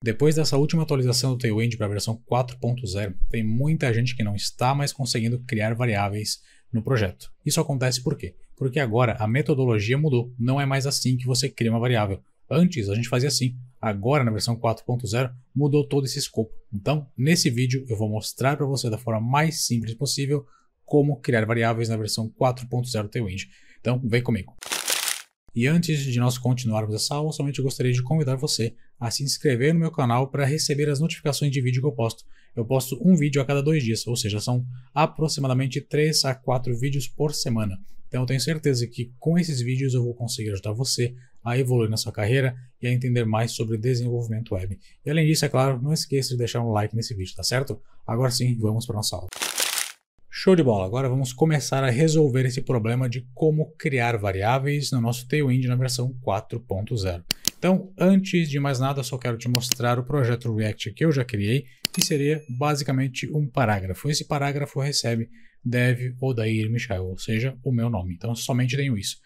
Depois dessa última atualização do Tailwind para a versão 4.0, tem muita gente que não está mais conseguindo criar variáveis no projeto. Isso acontece por quê? Porque agora a metodologia mudou, não é mais assim que você cria uma variável. Antes a gente fazia assim, agora na versão 4.0 mudou todo esse escopo. Então, nesse vídeo eu vou mostrar para você da forma mais simples possível como criar variáveis na versão 4.0 Tailwind. Então, vem comigo. E antes de nós continuarmos essa aula, somente eu gostaria de convidar você a se inscrever no meu canal para receber as notificações de vídeo que eu posto. Eu posto um vídeo a cada 2 dias, ou seja, são aproximadamente 3 a 4 vídeos por semana. Então eu tenho certeza que com esses vídeos eu vou conseguir ajudar você a evoluir na sua carreira e a entender mais sobre desenvolvimento web. E além disso, é claro, não esqueça de deixar um like nesse vídeo, tá certo? Agora sim, vamos para a nossa aula. Show de bola! Agora vamos começar a resolver esse problema de como criar variáveis no nosso Tailwind na versão 4.0. Então, antes de mais nada, eu só quero te mostrar o projeto React que eu já criei, que seria basicamente um parágrafo. Esse parágrafo recebe Dev Odair Michael, ou seja, o meu nome. Então, somente tenho isso.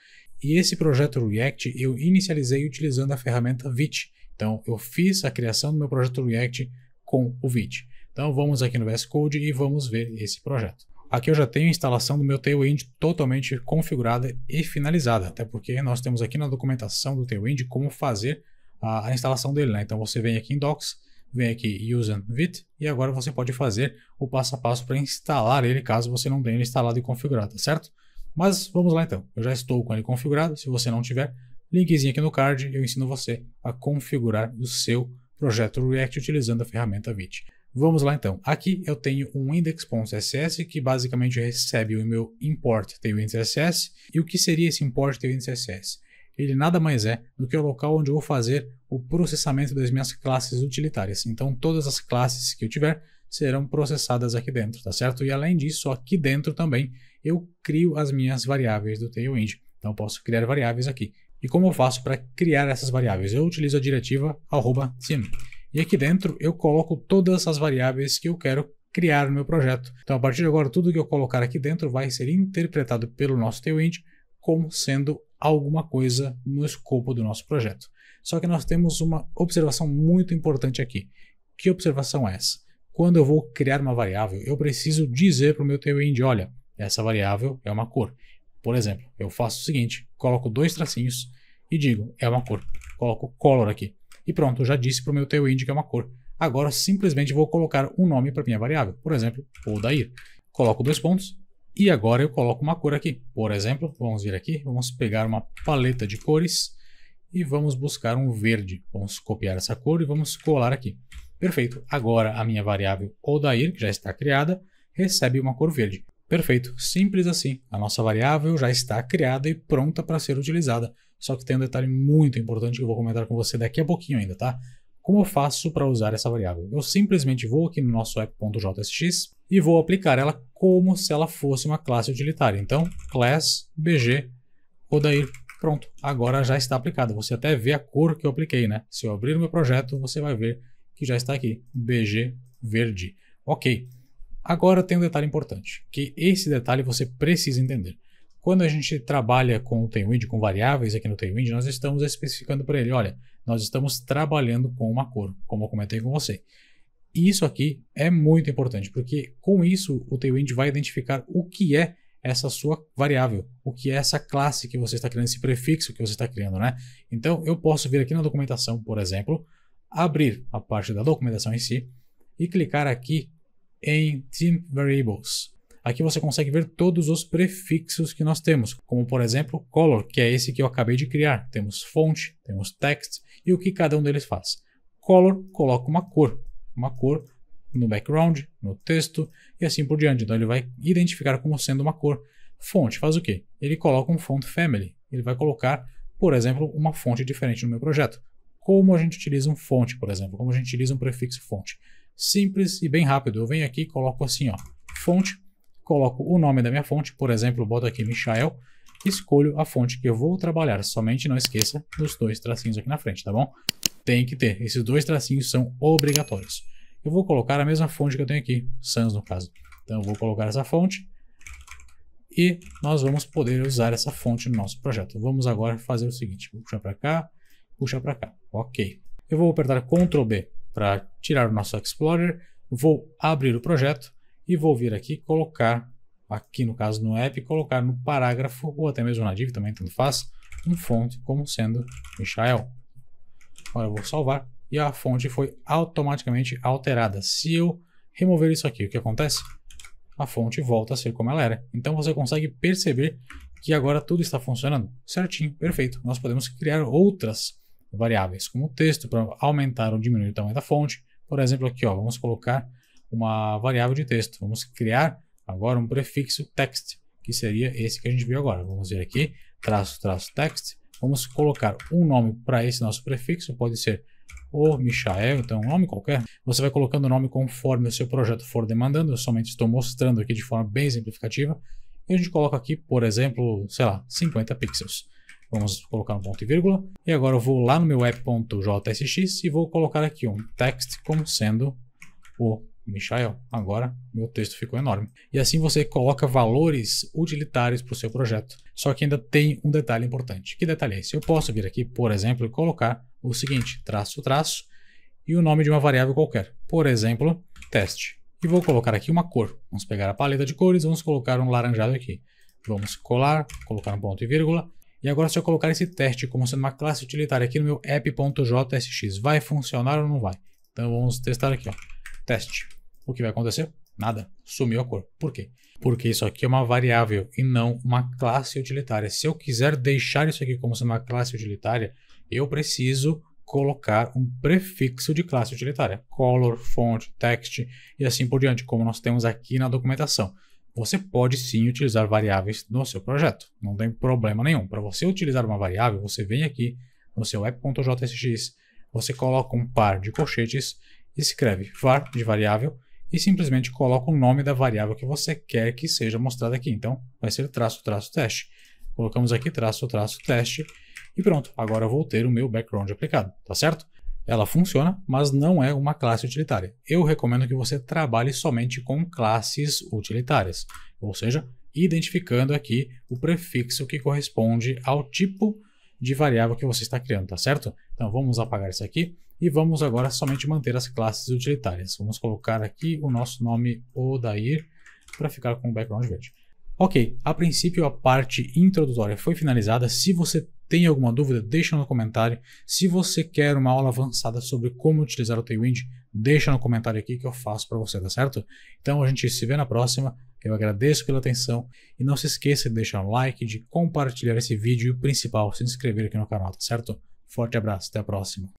E esse projeto React eu inicializei utilizando a ferramenta Vite. Então, eu fiz a criação do meu projeto React com o Vite. Então, vamos aqui no VS Code e vamos ver esse projeto. Aqui eu já tenho a instalação do meu Tailwind totalmente configurada e finalizada, até porque nós temos aqui na documentação do Tailwind como fazer a instalação dele, né? Então você vem aqui em Docs, vem aqui Using Vite e agora você pode fazer o passo a passo para instalar ele caso você não tenha ele instalado e configurado, tá certo? Mas vamos lá então, eu já estou com ele configurado, se você não tiver, linkzinho aqui no card, eu ensino você a configurar o seu projeto React utilizando a ferramenta Vite. Vamos lá então, aqui eu tenho um index.css que basicamente recebe o meu import Tailwind CSS. E o que seria esse import Tailwind CSS? Ele nada mais é do que o local onde eu vou fazer o processamento das minhas classes utilitárias. Então todas as classes que eu tiver serão processadas aqui dentro, tá certo? E além disso, aqui dentro também eu crio as minhas variáveis do Tailwind. Então eu posso criar variáveis aqui. E como eu faço para criar essas variáveis? Eu utilizo a diretiva @team. E aqui dentro eu coloco todas as variáveis que eu quero criar no meu projeto. Então a partir de agora tudo que eu colocar aqui dentro vai ser interpretado pelo nosso Tailwind como sendo alguma coisa no escopo do nosso projeto. Só que nós temos uma observação muito importante aqui. Que observação é essa? Quando eu vou criar uma variável, eu preciso dizer para o meu Tailwind, olha, essa variável é uma cor. Por exemplo, eu faço o seguinte, coloco 2 tracinhos e digo, é uma cor. Coloco color aqui. E pronto, eu já disse para o meu Tailwind que é uma cor. Agora simplesmente vou colocar um nome para minha variável. Por exemplo, Odair. Coloco 2 pontos e agora eu coloco uma cor aqui. Por exemplo, vamos vir aqui, vamos pegar uma paleta de cores e vamos buscar um verde. Vamos copiar essa cor e vamos colar aqui. Perfeito. Agora a minha variável Odair, que já está criada, recebe uma cor verde. Perfeito. Simples assim. A nossa variável já está criada e pronta para ser utilizada. Só que tem um detalhe muito importante que eu vou comentar com você daqui a pouquinho ainda, tá? Como eu faço para usar essa variável? Eu simplesmente vou aqui no nosso app.jsx e vou aplicar ela como se ela fosse uma classe utilitária. Então, class bg Odair. Pronto, agora já está aplicada. Você até vê a cor que eu apliquei, né? Se eu abrir o meu projeto, você vai ver que já está aqui, bg verde. Ok, agora tem um detalhe importante, que esse detalhe você precisa entender. Quando a gente trabalha com o Tailwind, com variáveis aqui no Tailwind, nós estamos especificando para ele, olha, nós estamos trabalhando com uma cor, como eu comentei com você. E isso aqui é muito importante, porque com isso o Tailwind vai identificar o que é essa sua variável, o que é essa classe que você está criando, esse prefixo que você está criando, né? Então eu posso vir aqui na documentação, por exemplo, abrir a parte da documentação em si e clicar aqui em Team Variables. Aqui você consegue ver todos os prefixos que nós temos, como por exemplo color, que é esse que eu acabei de criar. Temos font, temos text e o que cada um deles faz. Color coloca uma cor no background, no texto e assim por diante. Então ele vai identificar como sendo uma cor. Font faz o quê? Ele coloca um font family. Ele vai colocar, por exemplo, uma fonte diferente no meu projeto. Como a gente utiliza um font, por exemplo, como a gente utiliza um prefixo font. Simples e bem rápido. Eu venho aqui e coloco assim, ó, fonte. Coloco o nome da minha fonte, por exemplo, boto aqui Michael, escolho a fonte que eu vou trabalhar, somente não esqueça dos 2 tracinhos aqui na frente, tá bom? Tem que ter, esses 2 tracinhos são obrigatórios. Eu vou colocar a mesma fonte que eu tenho aqui, Sans no caso. Então eu vou colocar essa fonte e nós vamos poder usar essa fonte no nosso projeto. Vamos agora fazer o seguinte, vou puxar para cá, ok. Eu vou apertar Ctrl B para tirar o nosso Explorer, vou abrir o projeto e vou vir aqui colocar, aqui no caso no app, colocar no parágrafo, ou até mesmo na div, também tanto faz, um fonte como sendo Michael. Agora eu vou salvar e a fonte foi automaticamente alterada. Se eu remover isso aqui, o que acontece? A fonte volta a ser como ela era. Então você consegue perceber que agora tudo está funcionando certinho, perfeito. Nós podemos criar outras variáveis, como texto, para aumentar ou diminuir o tamanho da fonte. Por exemplo, aqui, ó, vamos colocar uma variável de texto. Vamos criar agora um prefixo text, que seria esse que a gente viu agora. Vamos ver aqui, --text. Vamos colocar um nome para esse nosso prefixo, pode ser o Michael, então um nome qualquer. Você vai colocando o nome conforme o seu projeto for demandando. Eu somente estou mostrando aqui de forma bem exemplificativa. E a gente coloca aqui, por exemplo, sei lá, 50 pixels. Vamos colocar um ponto e vírgula. E agora eu vou lá no meu app.jsx e vou colocar aqui um text como sendo o Michael. Agora meu texto ficou enorme. E assim você coloca valores utilitários para o seu projeto. Só que ainda tem um detalhe importante. Que detalhe é esse? Eu posso vir aqui, por exemplo, e colocar o seguinte, traço, e o nome de uma variável qualquer. Por exemplo, teste. E vou colocar aqui uma cor. Vamos pegar a paleta de cores, vamos colocar um laranjado aqui. Vamos colar, colocar um ponto e vírgula. E agora se eu colocar esse teste como sendo uma classe utilitária aqui no meu app.jsx, vai funcionar ou não vai? Então vamos testar aqui, ó. Teste. O que vai acontecer? Nada. Sumiu a cor. Por quê? Porque isso aqui é uma variável e não uma classe utilitária. Se eu quiser deixar isso aqui como sendo uma classe utilitária, eu preciso colocar um prefixo de classe utilitária. Color, font, text e assim por diante, como nós temos aqui na documentação. Você pode sim utilizar variáveis no seu projeto. Não tem problema nenhum. Para você utilizar uma variável, você vem aqui no seu app.jsx, você coloca um par de colchetes, escreve var de variável e simplesmente coloca o nome da variável que você quer que seja mostrada aqui. Então, vai ser --teste. Colocamos aqui --teste e pronto. Agora eu vou ter o meu background aplicado, tá certo? Ela funciona, mas não é uma classe utilitária. Eu recomendo que você trabalhe somente com classes utilitárias, ou seja, identificando aqui o prefixo que corresponde ao tipo de variável que você está criando, tá certo? Então vamos apagar isso aqui e vamos agora somente manter as classes utilitárias. Vamos colocar aqui o nosso nome Odair para ficar com o background verde. Ok, a princípio a parte introdutória foi finalizada. Se você tem alguma dúvida, deixa no comentário. Se você quer uma aula avançada sobre como utilizar o Tailwind, deixa no comentário aqui que eu faço para você, tá certo? Então a gente se vê na próxima. Eu agradeço pela atenção e não se esqueça de deixar um like, de compartilhar esse vídeo e o principal, se inscrever aqui no canal, tá certo? Forte abraço, até a próxima.